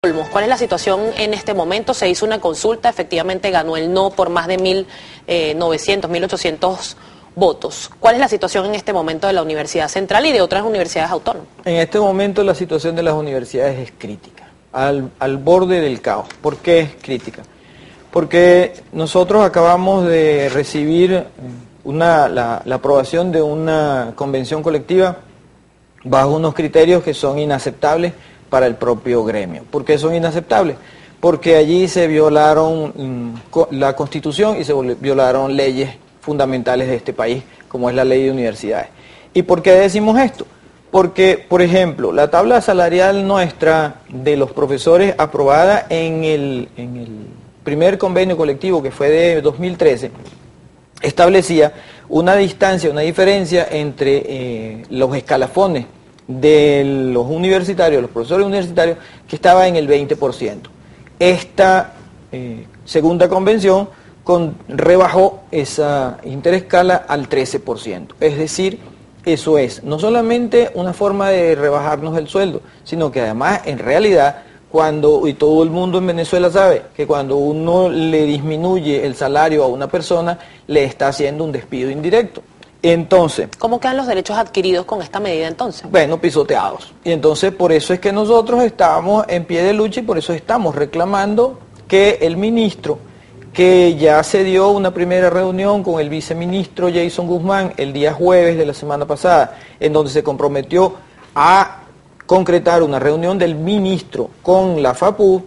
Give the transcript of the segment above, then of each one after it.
¿Cuál es la situación en este momento? Se hizo una consulta, efectivamente ganó el no por más de 1.900, 1.800 votos. ¿Cuál es la situación en este momento de la Universidad Central y de otras universidades autónomas? En este momento la situación de las universidades es crítica, al borde del caos. ¿Por qué es crítica? Porque nosotros acabamos de recibir la aprobación de una convención colectiva bajo unos criterios que son inaceptables para el propio gremio. ¿Por qué son inaceptables? Porque allí se violaron la Constitución y se violaron leyes fundamentales de este país, como es la ley de universidades. ¿Y por qué decimos esto? Porque, por ejemplo, la tabla salarial nuestra de los profesores aprobada en el primer convenio colectivo, que fue de 2013, establecía una distancia, una diferencia entre los escalafones de los universitarios, los profesores universitarios, que estaba en el 20%. Esta segunda convención rebajó esa interescala al 13%. Es decir, eso es no solamente una forma de rebajarnos el sueldo, sino que además, en realidad, y todo el mundo en Venezuela sabe que cuando uno le disminuye el salario a una persona, le está haciendo un despido indirecto. Entonces, ¿cómo quedan los derechos adquiridos con esta medida entonces? Bueno, pisoteados. Y entonces por eso es que nosotros estamos en pie de lucha y por eso estamos reclamando que el ministro, que ya se dio una primera reunión con el viceministro Jason Guzmán el día jueves de la semana pasada, en donde se comprometió a concretar una reunión del ministro con la FAPU.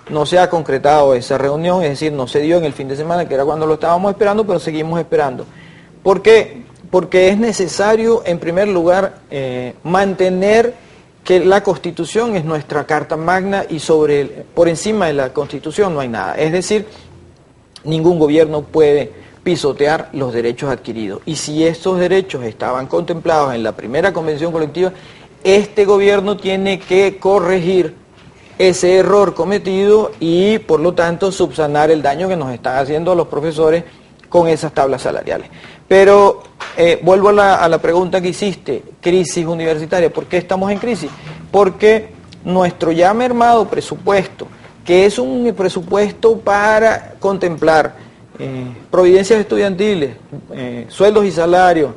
No se ha concretado esa reunión, es decir, no se dio en el fin de semana, que era cuando lo estábamos esperando, pero seguimos esperando. ¿Por qué? Porque es necesario, en primer lugar, mantener que la Constitución es nuestra carta magna y por encima de la Constitución no hay nada. Es decir, ningún gobierno puede pisotear los derechos adquiridos. Y si estos derechos estaban contemplados en la primera convención colectiva, este gobierno tiene que corregir ese error cometido y, por lo tanto, subsanar el daño que nos están haciendo a los profesores con esas tablas salariales. Pero vuelvo a la pregunta que hiciste, crisis universitaria. ¿Por qué estamos en crisis? Porque nuestro ya mermado presupuesto, que es un presupuesto para contemplar providencias estudiantiles, sueldos y salarios,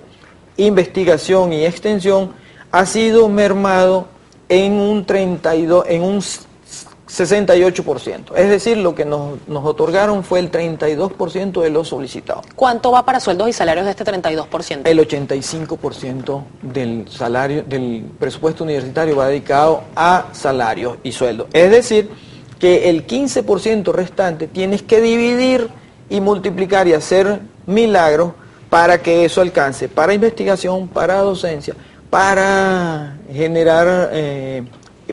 investigación y extensión, ha sido mermado en un 68%. Es decir, lo que nos otorgaron fue el 32% de lo solicitado. ¿Cuánto va para sueldos y salarios de este 32%? El 85% del presupuesto universitario va dedicado a salarios y sueldos. Es decir, que el 15% restante tienes que dividir y multiplicar y hacer milagros para que eso alcance para investigación, para docencia, para generar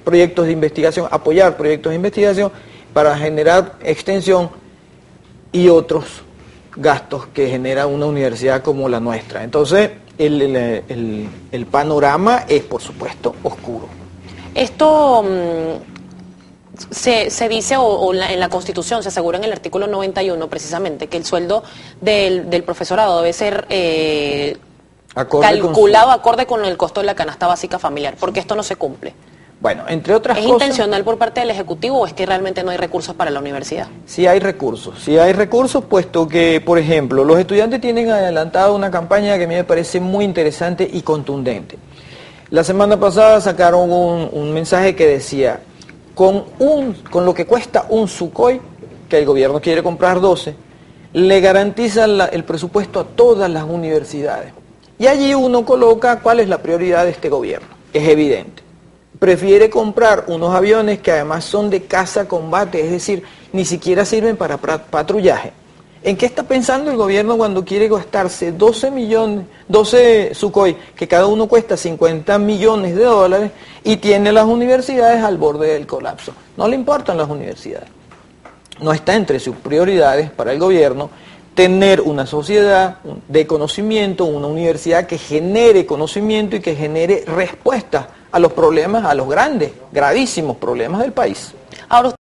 proyectos de investigación, apoyar proyectos de investigación, para generar extensión y otros gastos que genera una universidad como la nuestra. Entonces, el panorama es, por supuesto, oscuro. Esto se dice, en la Constitución se asegura en el artículo 91 precisamente, que el sueldo del profesorado debe ser calculado acorde con el costo de la canasta básica familiar, porque esto no se cumple. Bueno, entre otras cosas... ¿Es intencional por parte del Ejecutivo o es que realmente no hay recursos para la universidad? Sí hay recursos, puesto que, por ejemplo, los estudiantes tienen adelantado una campaña que a mí me parece muy interesante y contundente. La semana pasada sacaron un mensaje que decía, con lo que cuesta un Sukhoi, que el gobierno quiere comprar 12, le garantiza el presupuesto a todas las universidades. Y allí uno coloca cuál es la prioridad de este gobierno. Es evidente. Prefiere comprar unos aviones que además son de caza combate, es decir, ni siquiera sirven para patrullaje. ¿En qué está pensando el gobierno cuando quiere gastarse 12 Sukhoi, que cada uno cuesta 50 millones de dólares, y tiene las universidades al borde del colapso? No le importan las universidades. No está entre sus prioridades para el gobierno tener una sociedad de conocimiento, una universidad que genere conocimiento y que genere respuestas a los problemas, a los grandes, gravísimos problemas del país. Ahora